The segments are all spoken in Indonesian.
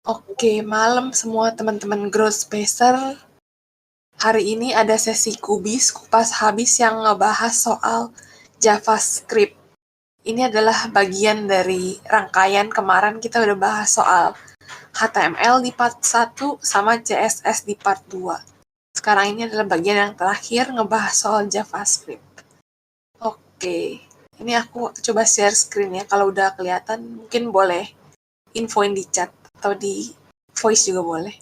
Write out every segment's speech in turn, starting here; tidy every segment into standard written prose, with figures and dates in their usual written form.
Oke, malam semua teman-teman Growth Spacer. Hari ini ada sesi kubis kupas habis yang ngebahas soal JavaScript. Ini adalah bagian dari rangkaian kemarin kita udah bahas soal HTML di part 1 sama CSS di part 2. Sekarang ini adalah bagian yang terakhir ngebahas soal JavaScript. Oke, ini aku coba share screen ya. Kalau udah kelihatan mungkin boleh infoin di chat atau di voice juga boleh.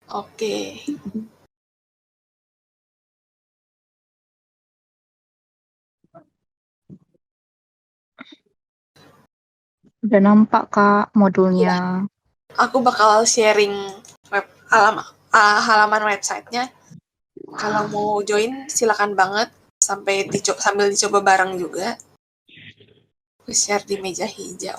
Oke. Udah nampak Kak modulnya. Iya. Aku bakal sharing halaman websitenya. Kalau mau join silakan banget sambil dicoba bareng juga. Aku share di meja hijau.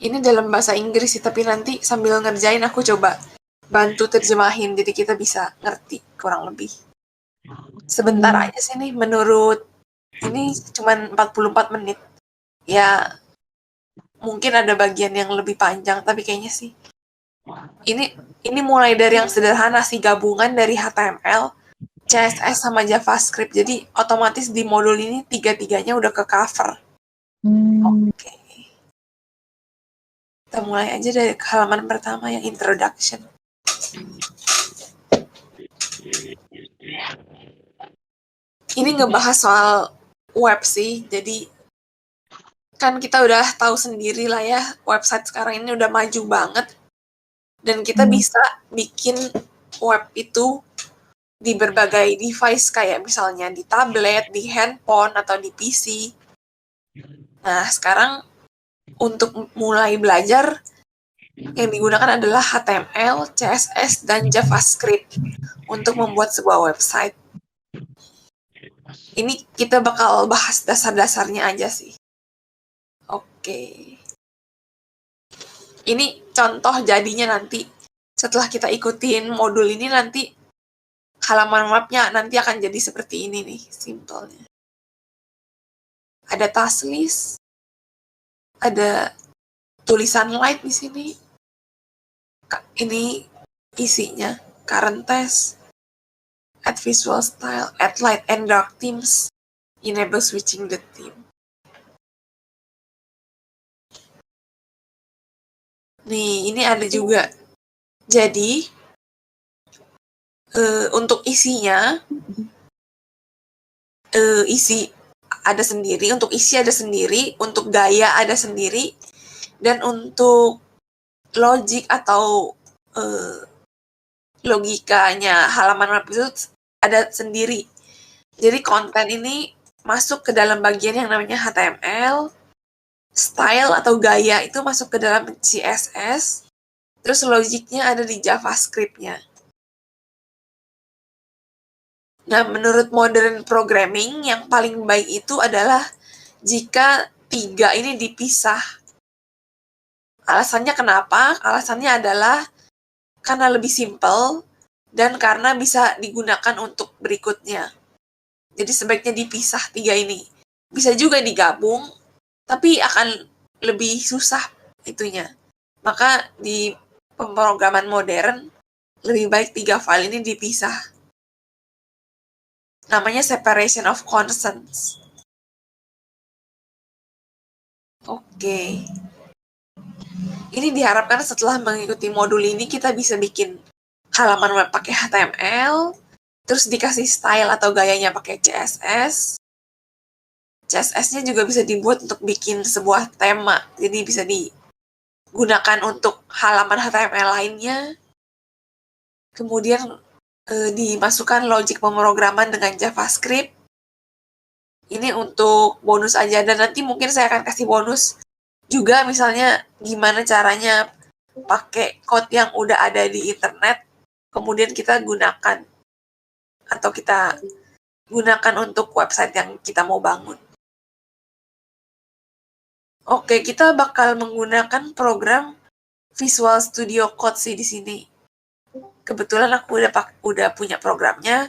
Ini dalam bahasa Inggris sih, tapi nanti sambil ngerjain aku coba bantu terjemahin jadi kita bisa ngerti kurang lebih. Sebentar aja sih nih, menurut ini cuma 44 menit. Ya, mungkin ada bagian yang lebih panjang, tapi kayaknya sih ini mulai dari yang sederhana sih, gabungan dari HTML, CSS sama JavaScript. Jadi otomatis di modul ini tiga-tiganya udah ke cover. Oke. Kita mulai aja dari halaman pertama yang introduction. Ini ngebahas soal web sih. Jadi kan kita udah tahu sendiri lah ya, website sekarang ini udah maju banget. Dan kita bisa bikin web itu di berbagai device kayak misalnya di tablet, di handphone, atau di PC. Nah, sekarang untuk mulai belajar yang digunakan adalah HTML, CSS, dan JavaScript untuk membuat sebuah website. Ini kita bakal bahas dasar-dasarnya aja sih. Oke. Ini contoh jadinya nanti. Setelah kita ikutin modul ini nanti halaman webnya nanti akan jadi seperti ini nih, simpelnya. Ada task list, ada tulisan light di sini. Ini isinya current test, add visual style, add light and dark themes, enable switching the theme. Nih, ini ada juga. Jadi, untuk isinya, isi ada sendiri, untuk isi ada sendiri, untuk gaya ada sendiri, dan untuk logik atau logikanya halaman web itu ada sendiri. Jadi konten ini masuk ke dalam bagian yang namanya HTML, style atau gaya itu masuk ke dalam CSS, terus logiknya ada di JavaScript-nya. Nah, menurut modern programming, yang paling baik itu adalah jika tiga ini dipisah. Alasannya kenapa? Alasannya adalah karena lebih simple dan karena bisa digunakan untuk berikutnya. Jadi sebaiknya dipisah tiga ini. Bisa juga digabung, tapi akan lebih susah itunya. Maka di pemrograman modern, lebih baik tiga file ini dipisah. Namanya separation of concerns. Oke. Ini diharapkan setelah mengikuti modul ini kita bisa bikin halaman web pakai HTML, terus dikasih style atau gayanya pakai CSS. CSS-nya juga bisa dibuat untuk bikin sebuah tema, jadi bisa digunakan untuk halaman HTML lainnya. Kemudian dimasukkan logik pemrograman dengan JavaScript. Ini untuk bonus aja, dan nanti mungkin saya akan kasih bonus juga, misalnya gimana caranya pakai code yang udah ada di internet, kemudian kita gunakan atau kita gunakan untuk website yang kita mau bangun. Oke, kita bakal menggunakan program Visual Studio Code sih di sini. Kebetulan aku udah punya programnya.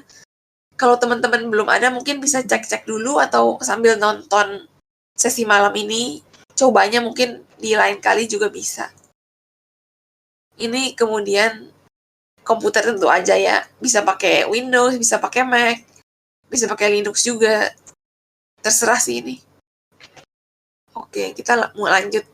Kalau teman-teman belum ada, mungkin bisa cek-cek dulu atau sambil nonton sesi malam ini, cobanya mungkin di lain kali juga bisa. Ini kemudian komputer tentu aja ya, bisa pakai Windows, bisa pakai Mac, bisa pakai Linux juga. Terserah sih ini. Oke, kita mau lanjut.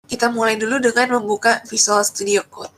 Kita mulai dulu dengan membuka Visual Studio Code.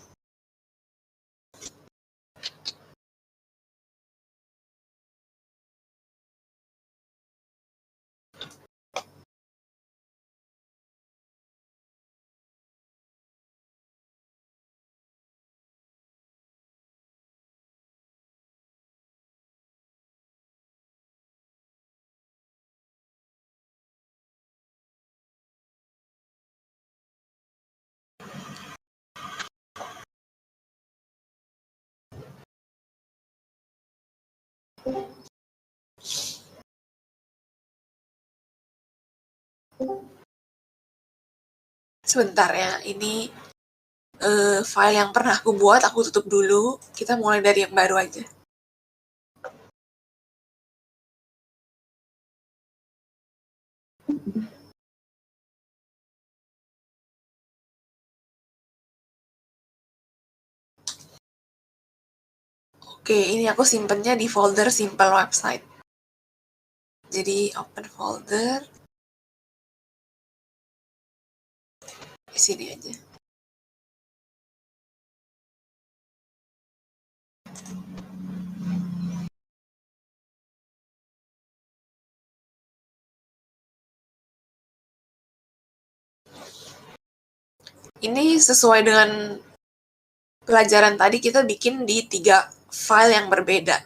Sebentar ya, ini file yang pernah aku buat, aku tutup dulu. Kita mulai dari yang baru aja. Oke, ini aku simpennya di folder simple website. Jadi open folder. Di sini aja. Ini sesuai dengan pelajaran tadi, kita bikin di 3 file yang berbeda.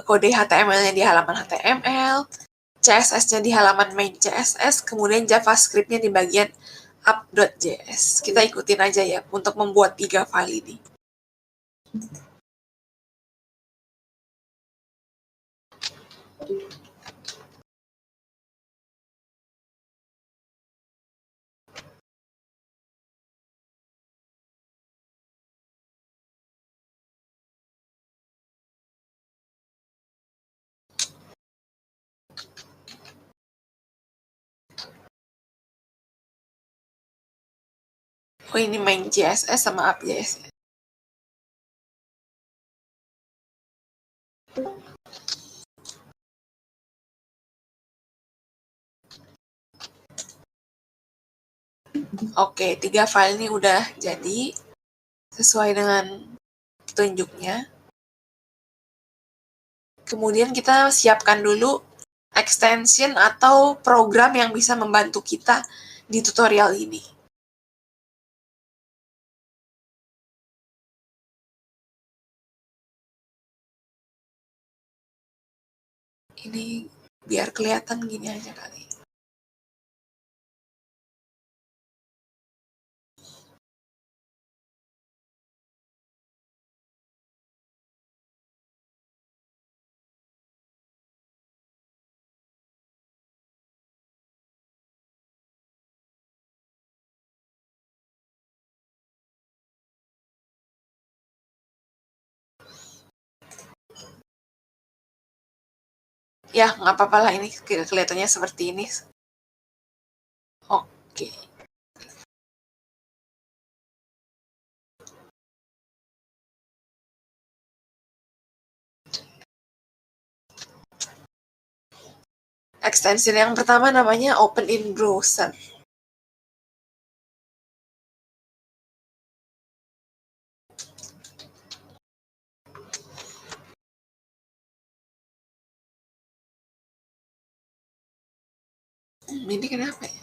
Kode HTML-nya di halaman HTML, CSS-nya di halaman main CSS, kemudian JavaScript-nya di bagian app.js. Kita ikutin aja ya untuk membuat 3 file ini. Oh, ini main CSS sama app.js. Oke, 3 file ini udah jadi sesuai dengan petunjuknya. Kemudian kita siapkan dulu extension atau program yang bisa membantu kita di tutorial ini. Ini biar kelihatan gini aja kali. Ya, nggak apa-apa lah, ini kelihatannya seperti ini. Oke. Extension yang pertama namanya Open in Browser. Ini kenapa ya?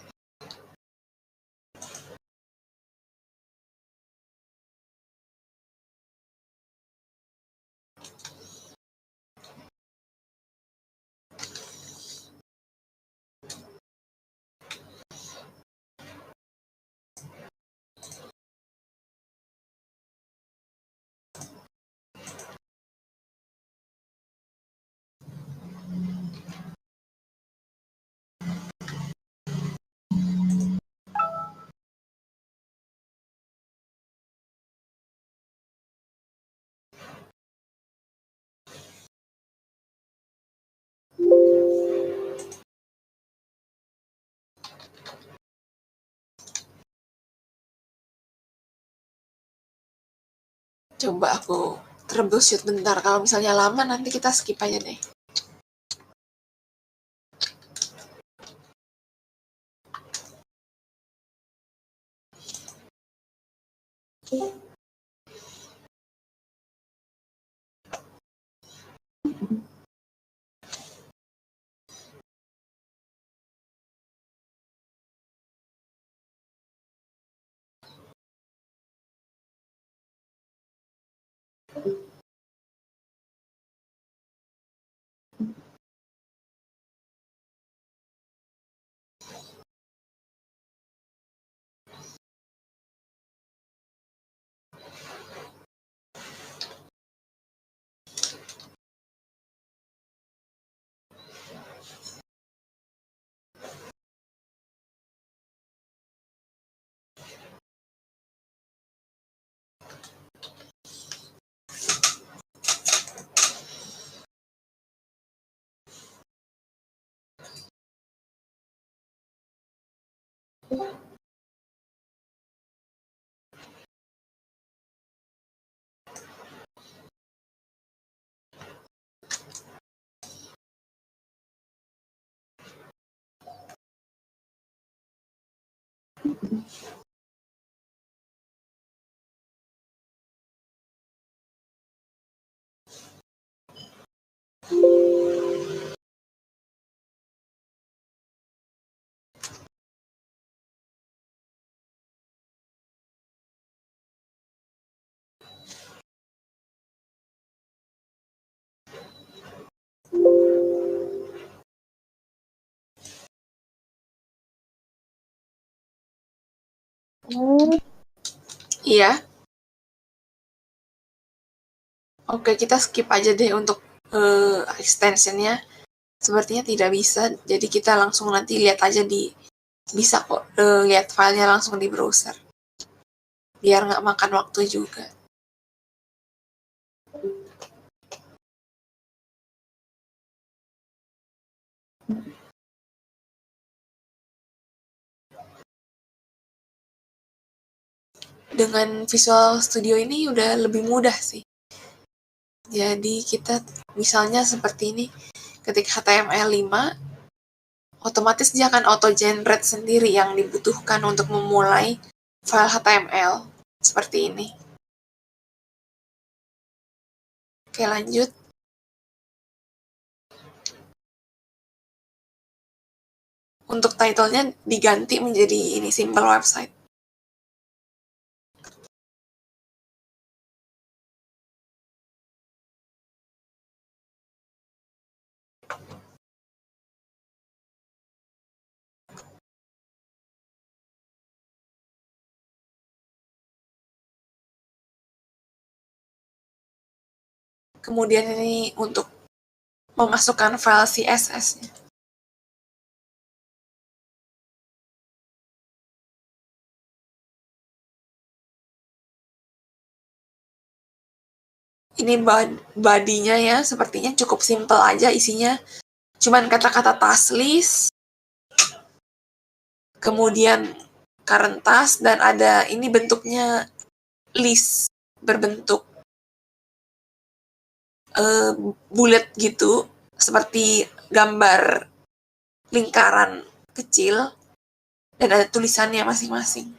Coba aku troubleshoot bentar. Kalau misalnya lama nanti kita skip aja deh. Iya. Oke, kita skip aja deh untuk extensionnya. Sepertinya tidak bisa, jadi kita langsung nanti lihat aja bisa kok lihat filenya langsung di browser. Biar nggak makan waktu juga. Dengan Visual Studio ini udah lebih mudah sih. Jadi kita misalnya seperti ini, ketik HTML5, otomatis dia akan auto-generate sendiri yang dibutuhkan untuk memulai file HTML. Seperti ini. Oke, lanjut. Untuk title-nya diganti menjadi ini, simple website. Kemudian ini untuk memasukkan file CSS-nya. Ini body-nya ya, sepertinya cukup simple aja isinya. Cuman kata-kata task list, kemudian current task, dan ada ini bentuknya list berbentuk bulat gitu, seperti gambar lingkaran kecil, dan ada tulisannya masing-masing.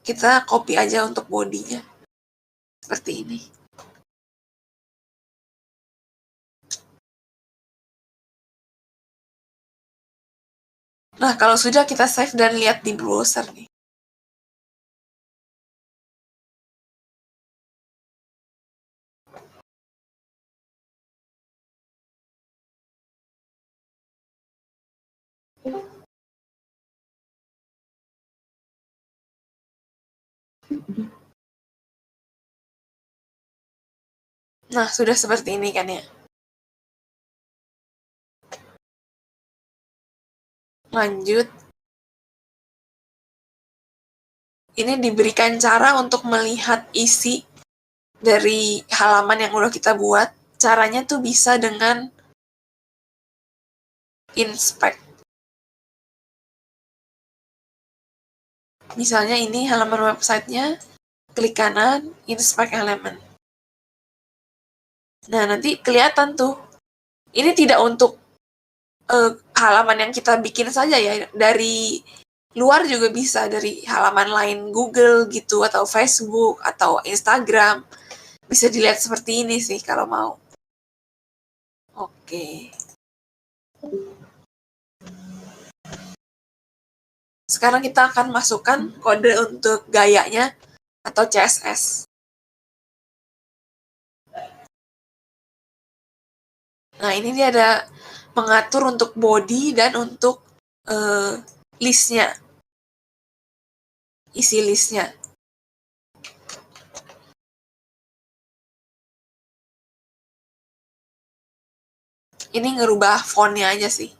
Kita copy aja untuk bodinya. Seperti ini. Nah, kalau sudah kita save dan lihat di browser nih. Nah, sudah seperti ini kan ya. Lanjut. Ini diberikan cara untuk melihat isi dari halaman yang udah kita buat. Caranya tuh bisa dengan inspect. Misalnya ini halaman websitenya, klik kanan, inspect element. Nah, nanti kelihatan tuh. Ini tidak untuk halaman yang kita bikin saja ya, dari luar juga bisa, dari halaman lain Google gitu, atau Facebook, atau Instagram. Bisa dilihat seperti ini sih kalau mau. Oke. Sekarang kita akan masukkan kode untuk gayanya atau CSS. Nah, ini dia ada mengatur untuk body dan untuk listnya, isi listnya. Ini ngerubah fontnya aja sih.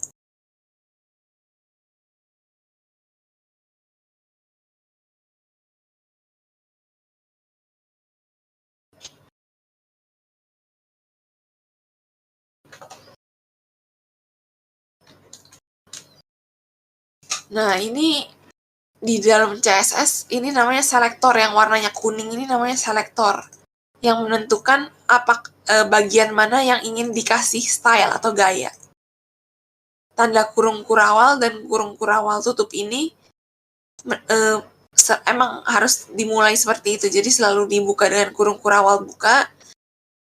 Nah, ini di dalam CSS ini namanya selektor, yang warnanya kuning ini namanya selektor, yang menentukan apa bagian mana yang ingin dikasih style atau gaya. Tanda kurung kurawal dan kurung kurawal tutup ini emang harus dimulai seperti itu. Jadi selalu dibuka dengan kurung kurawal buka,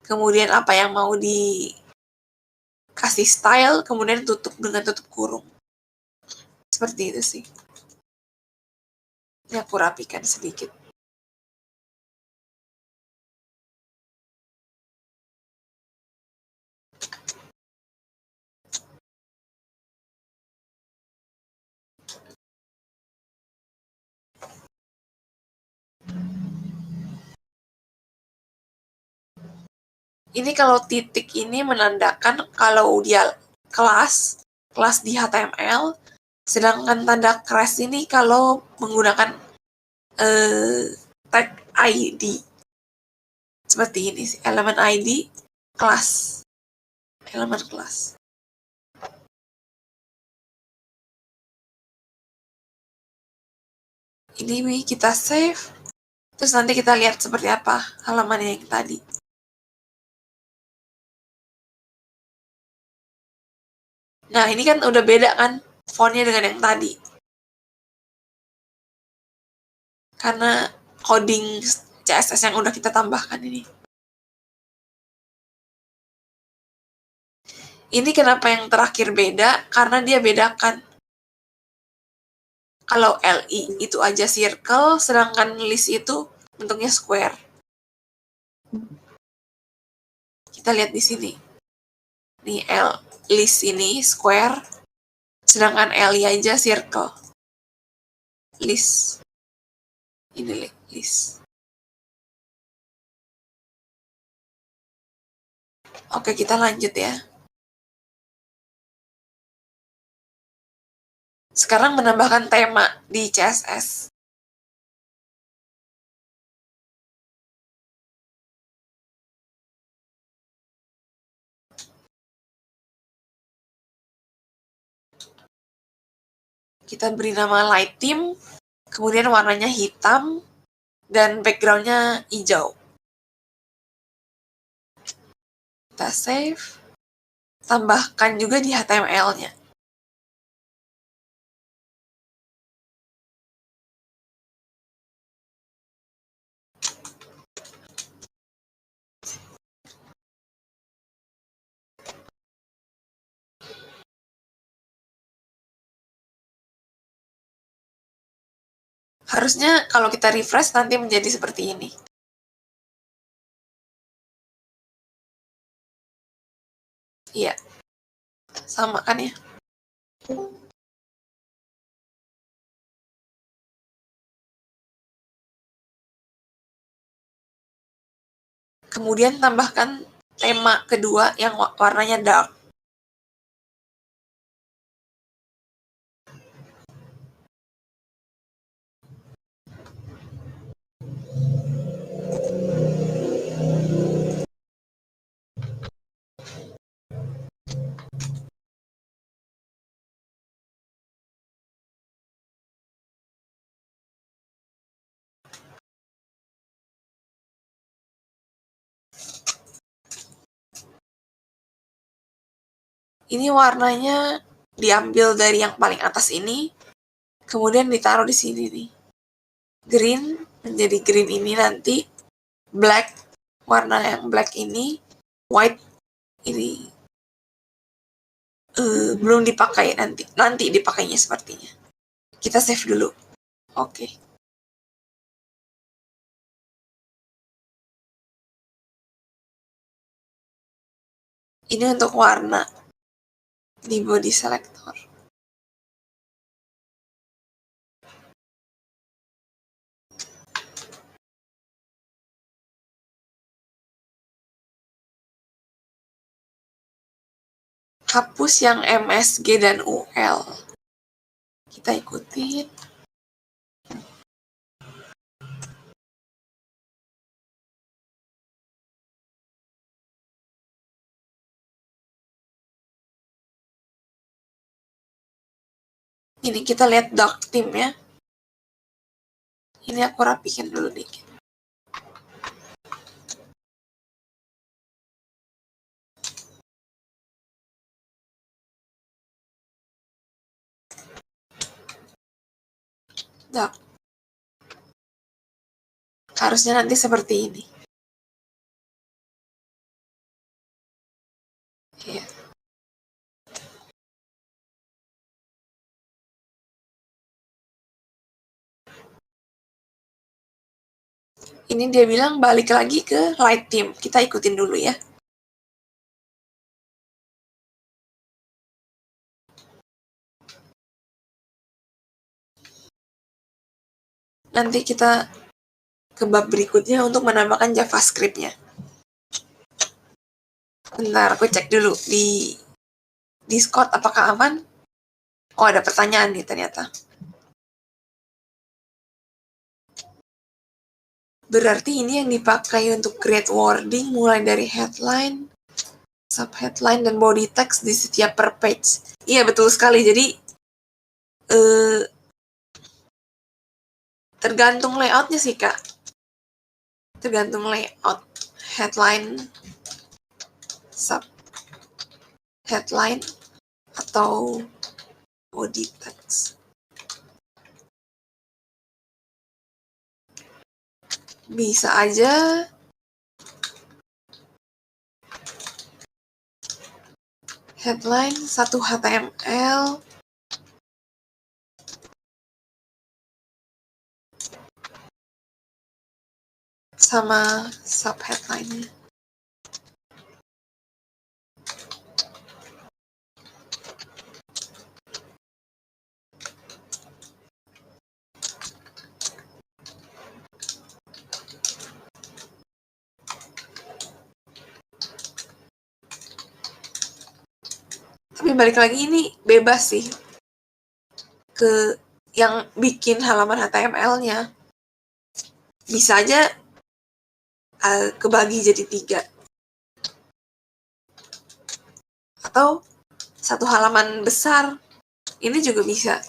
kemudian apa yang mau dikasih style, kemudian tutup dengan tutup kurung. Seperti itu sih. Ini aku rapikan sedikit. Ini kalau titik ini menandakan kalau dia kelas di HTML, sedangkan tanda crash ini kalau menggunakan tag ID. Seperti ini sih, elemen ID, kelas. Elemen kelas. Ini kita save, terus nanti kita lihat seperti apa halaman yang tadi. Nah, ini kan udah beda kan fontnya dengan yang tadi. Karena coding CSS yang udah kita tambahkan ini. Ini kenapa yang terakhir beda? Karena dia bedakan. Kalau LI itu aja circle, sedangkan list itu bentuknya square. Kita lihat di sini. Nih list ini square, sedangkan LI aja circle. List. Ini list. Oke, kita lanjut ya. Sekarang menambahkan tema di CSS. Kita beri nama light theme, kemudian warnanya hitam, dan backgroundnya hijau. Kita save, tambahkan juga di HTML-nya. Harusnya kalau kita refresh nanti menjadi seperti ini. Iya, sama kan ya? Kemudian tambahkan tema kedua yang warnanya dark. Ini warnanya diambil dari yang paling atas ini, kemudian ditaruh di sini nih. Green menjadi green ini nanti, black, warna yang black ini, white ini belum dipakai nanti dipakainya sepertinya. Kita save dulu. Oke. Ini untuk warna di body selector. Hapus yang MSG dan UL. Kita ikutin. Ini kita lihat dark theme ya. Ini aku rapikan dulu dikit. Dark. Harusnya nanti seperti ini. Ya. Ini dia bilang balik lagi ke light theme. Kita ikutin dulu ya. Nanti kita ke bab berikutnya untuk menambahkan JavaScript-nya. Bentar, aku cek dulu di Discord apakah aman. Oh, ada pertanyaan nih ternyata. Berarti ini yang dipakai untuk create wording mulai dari headline, subheadline, dan body text di setiap per page. Iya, betul sekali. Jadi, tergantung layoutnya sih, Kak. Tergantung layout. Headline, subheadline, atau body text. Bisa aja headline 1 HTML, sama subheadline-nya. Tapi balik lagi ini bebas sih ke yang bikin halaman HTML-nya. Bisa aja kebagi jadi 3. Atau satu halaman besar. Ini juga bisa.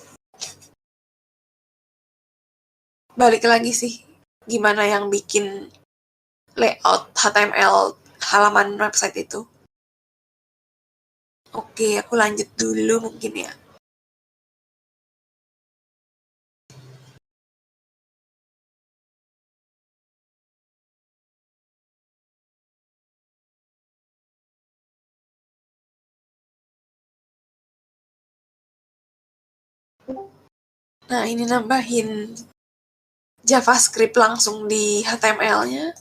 Balik lagi sih, gimana yang bikin layout HTML halaman website itu. Oke, aku lanjut dulu mungkin ya. Nah, ini nambahin JavaScript langsung di HTML-nya.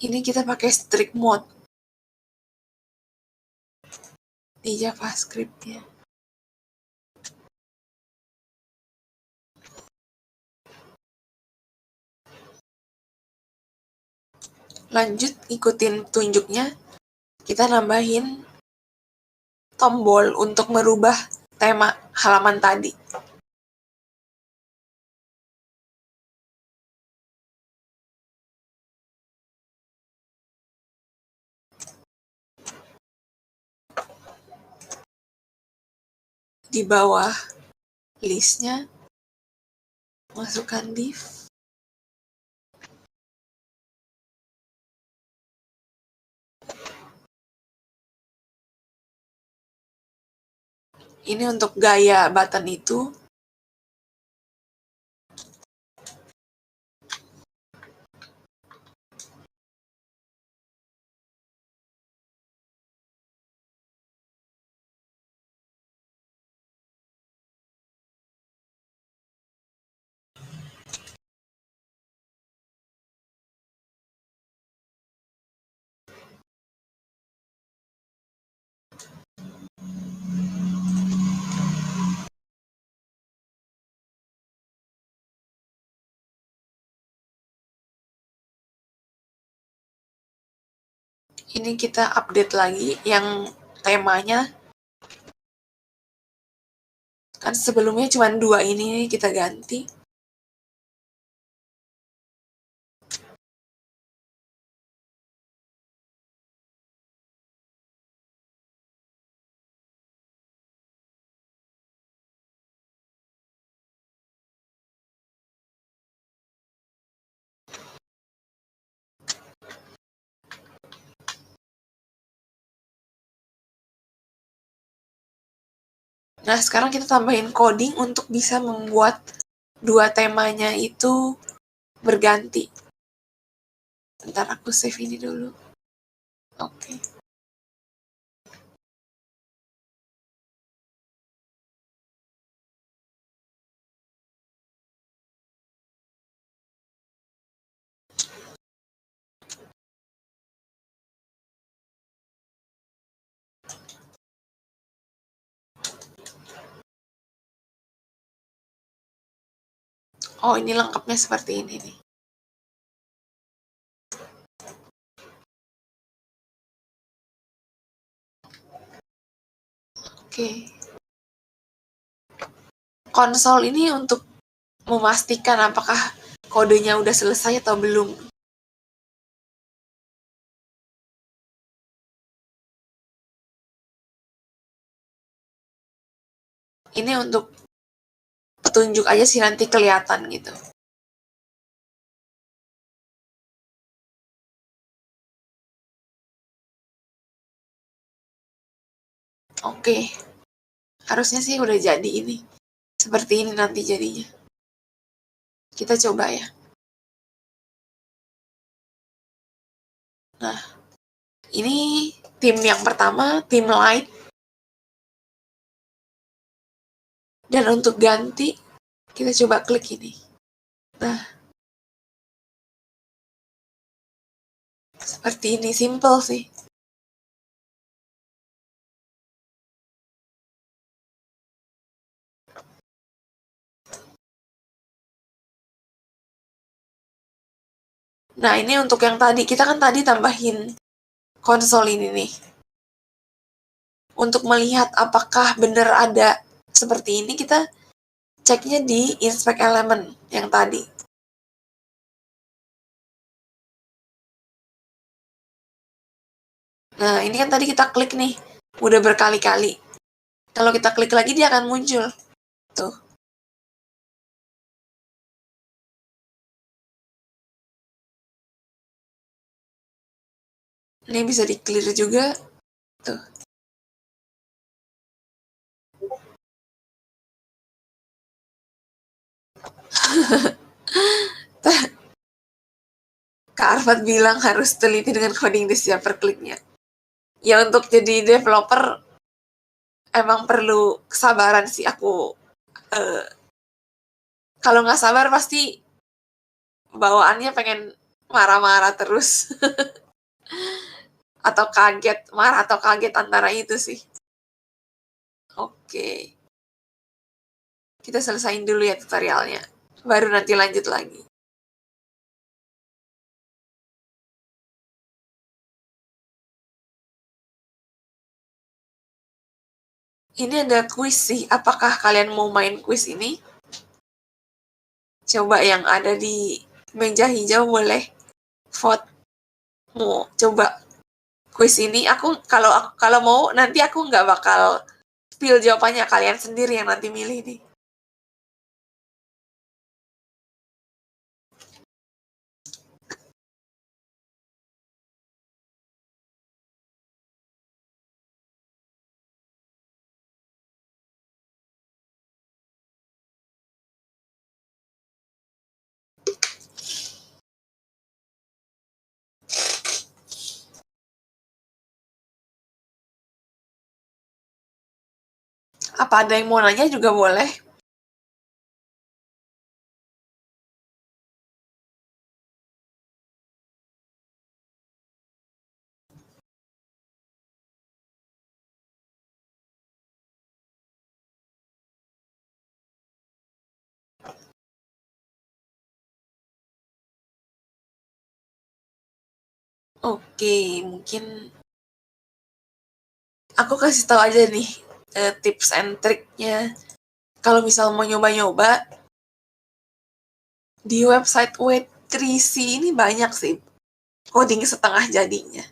Ini kita pakai strict mode. di JavaScript-nya. Lanjut ikutin tunjuknya, kita nambahin tombol untuk merubah tema halaman tadi. Di bawah listnya, masukkan div. Ini untuk gaya button itu. Ini kita update lagi yang temanya. Kan sebelumnya cuma 2 ini kita ganti. Nah, sekarang kita tambahin coding untuk bisa membuat 2 temanya itu berganti. Bentar, aku save ini dulu. Oke. Oh, ini lengkapnya seperti ini nih. Oke. Konsol ini untuk memastikan apakah kodenya udah selesai atau belum. Ini untuk petunjuk aja sih, nanti kelihatan gitu. Oke. Harusnya sih udah jadi ini. Seperti ini nanti jadinya. Kita coba ya. Nah, ini tim yang pertama, tim light. Dan untuk ganti, kita coba klik ini. Nah, seperti ini, simple sih. Nah, ini untuk yang tadi, kita kan tadi tambahin konsol ini nih. Untuk melihat apakah benar ada seperti ini, kita ceknya di inspect element yang tadi. Nah, ini kan tadi kita klik nih, udah berkali-kali. Kalau kita klik lagi, dia akan muncul. Tuh. Ini bisa di clear juga. Tuh. Kak Arfad bilang harus teliti dengan coding di setiap per kliknya. Ya, untuk jadi developer emang perlu kesabaran sih. Aku kalau nggak sabar pasti bawaannya pengen marah-marah terus. Atau kaget, marah atau kaget, antara itu sih. Oke. Kita selesain dulu ya tutorialnya. Baru nanti lanjut lagi. Ini ada kuis sih. Apakah kalian mau main kuis ini? Coba yang ada di meja hijau boleh vote. Mau coba kuis ini? Kalau mau nanti aku nggak bakal spill jawabannya, kalian sendiri yang nanti milih nih. Apa ada yang mau nanya juga boleh. Oke, mungkin aku kasih tahu aja nih tips and triknya. Kalau misal mau nyoba-nyoba, di website W3C ini banyak sih coding setengah jadinya.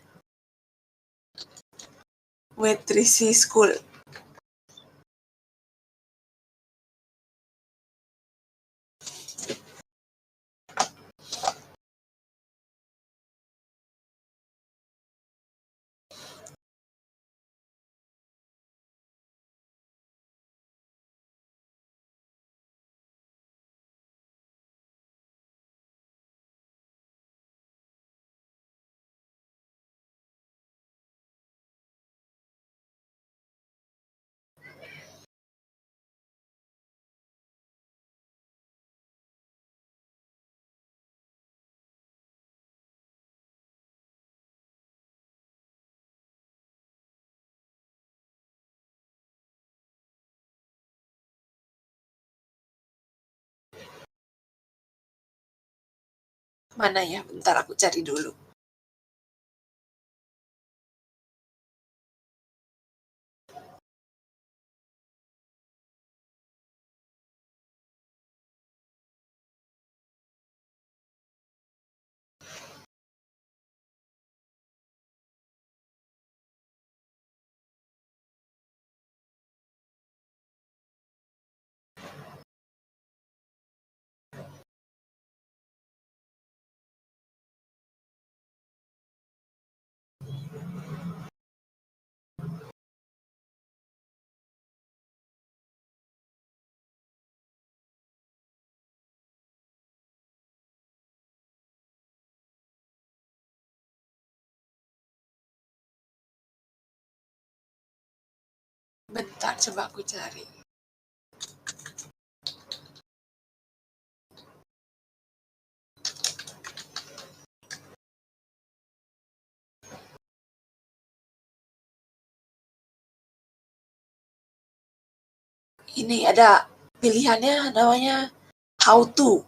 W3C School. Mana ya? Bentar aku cari dulu. Bentar, coba aku cari. Ini ada pilihannya namanya how to.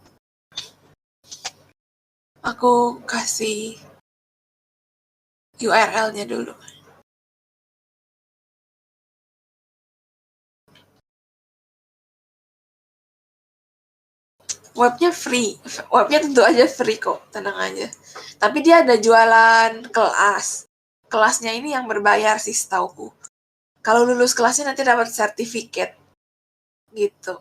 Aku kasih URL-nya dulu. Webnya free. Webnya tentu aja free kok, tenang aja. Tapi dia ada jualan kelas. Kelasnya ini yang berbayar sih setauku. Kalau lulus kelasnya nanti dapat sertifikat gitu.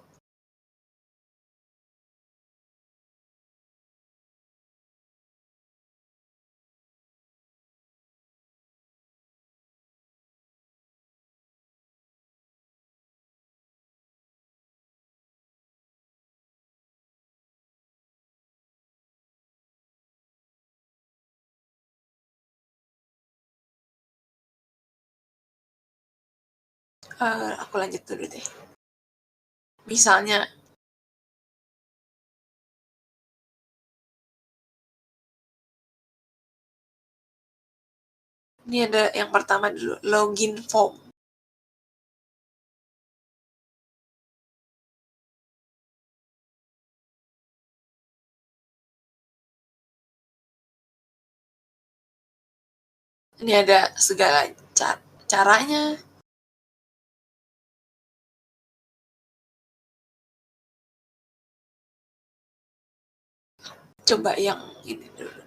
Aku lanjut dulu deh. Misalnya, ini ada yang pertama dulu, login form. Ini ada segala caranya. Coba yang ini dulu.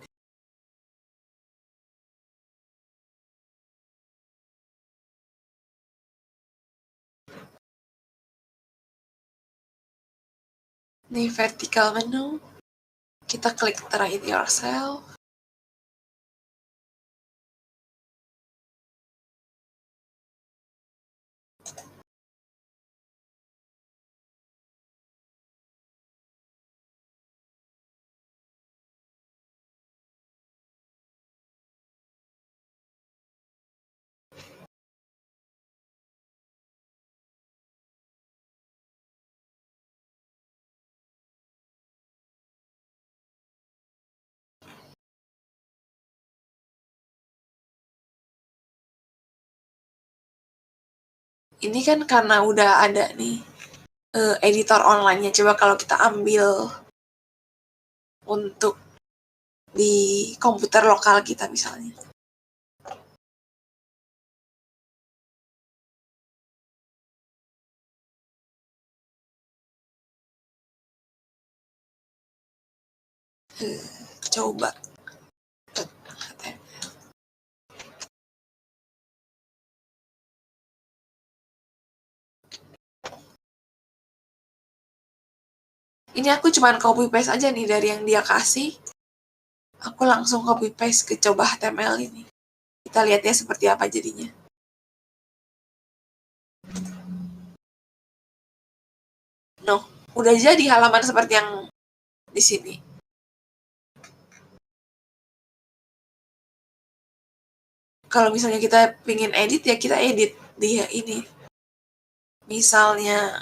Ini vertical menu. Kita klik try it yourself. Ini kan karena udah ada nih editor online-nya. Coba kalau kita ambil untuk di komputer lokal kita misalnya. Coba. Ini aku cuman copy paste aja nih dari yang dia kasih. Aku langsung copy paste ke coba HTML ini. Kita lihat ya seperti apa jadinya. No, udah jadi halaman seperti yang di sini. Kalau misalnya kita pingin edit ya kita edit dia ini. Misalnya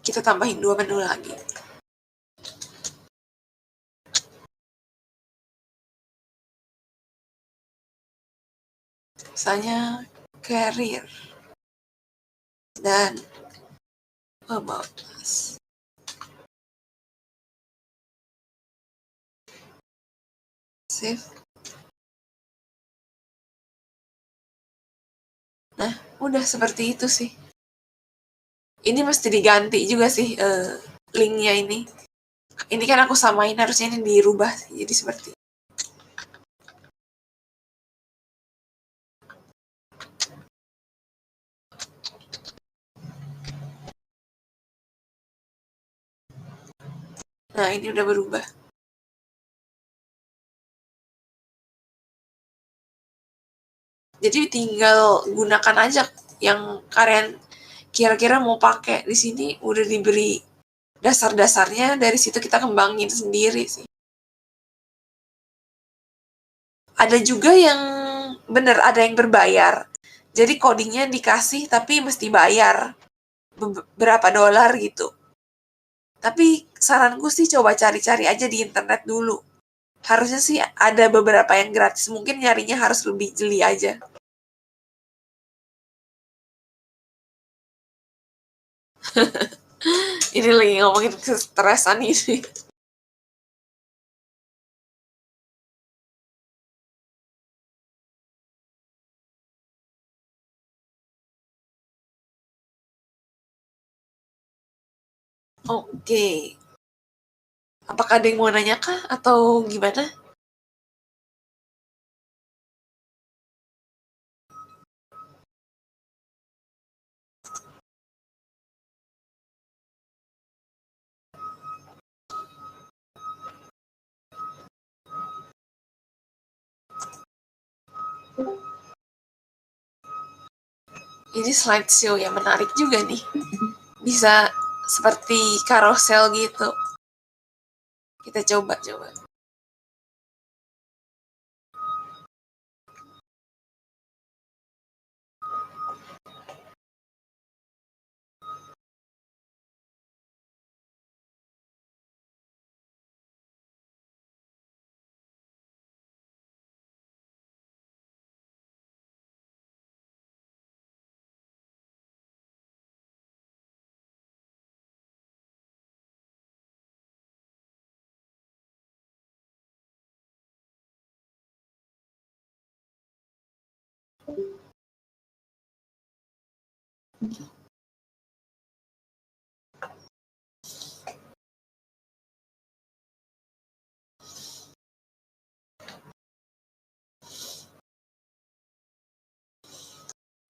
kita tambahin 2 menu lagi. Misalnya career dan about us. Save. Nah, udah seperti itu sih. Ini mesti diganti juga sih linknya ini. Ini kan aku samain, harusnya ini dirubah sih, jadi seperti nah, ini udah berubah. Jadi tinggal gunakan aja yang kalian kira-kira mau pakai. Di sini udah diberi dasar-dasarnya, dari situ kita kembangin sendiri sih. Ada juga yang bener, ada yang berbayar. Jadi codingnya dikasih tapi mesti bayar berapa dolar gitu. Tapi saranku sih coba cari-cari aja di internet dulu. Harusnya sih ada beberapa yang gratis. Mungkin nyarinya harus lebih jeli aja. Ini lagi ngomongin kestresan ini. Oke. Apakah ada yang mau nanya kah? Atau gimana? Ini slideshow yang menarik juga nih. Bisa seperti carousel gitu. Kita coba.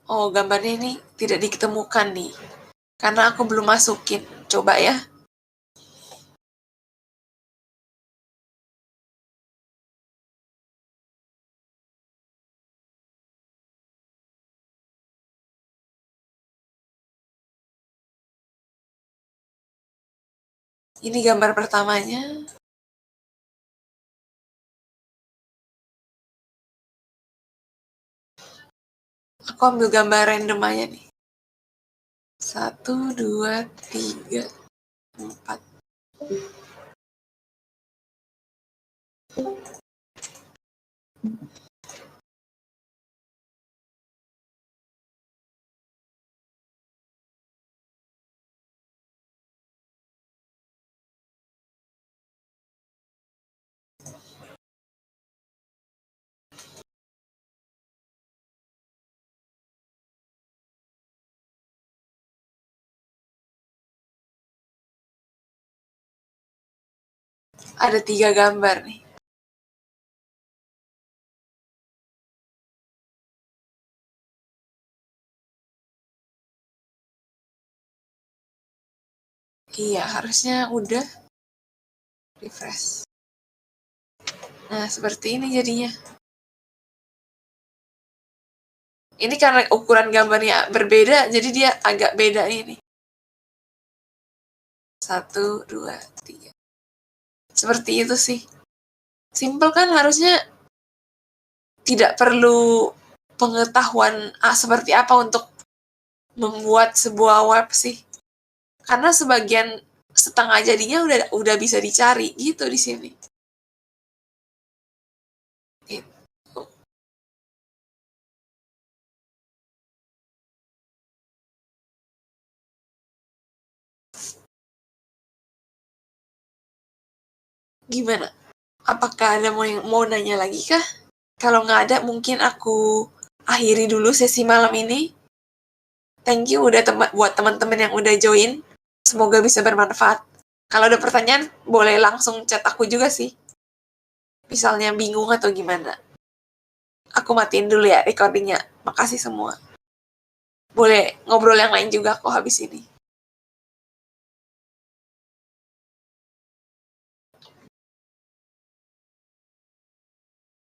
Oh, gambarnya ini tidak ditemukan nih. Karena aku belum masukin. Coba ya. Ini gambar pertamanya. Aku ambil gambar random aja nih. 1, 2, 3, 4. Ada 3 gambar nih. Iya, harusnya udah. Refresh. Nah, seperti ini jadinya. Ini karena ukuran gambarnya berbeda, jadi dia agak beda ini. 1, 2, 3. Seperti itu sih. Simple kan, harusnya tidak perlu pengetahuan seperti apa untuk membuat sebuah web sih. Karena sebagian setengah jadinya udah bisa dicari gitu di sini. Gitu. Gimana? Apakah ada mau nanya lagi kah? Kalau nggak ada, mungkin aku akhiri dulu sesi malam ini. Thank you udah buat teman-teman yang udah join. Semoga bisa bermanfaat. Kalau ada pertanyaan, boleh langsung chat aku juga sih. Misalnya bingung atau gimana. Aku matiin dulu ya recordingnya. Makasih semua. Boleh ngobrol yang lain juga kok habis ini.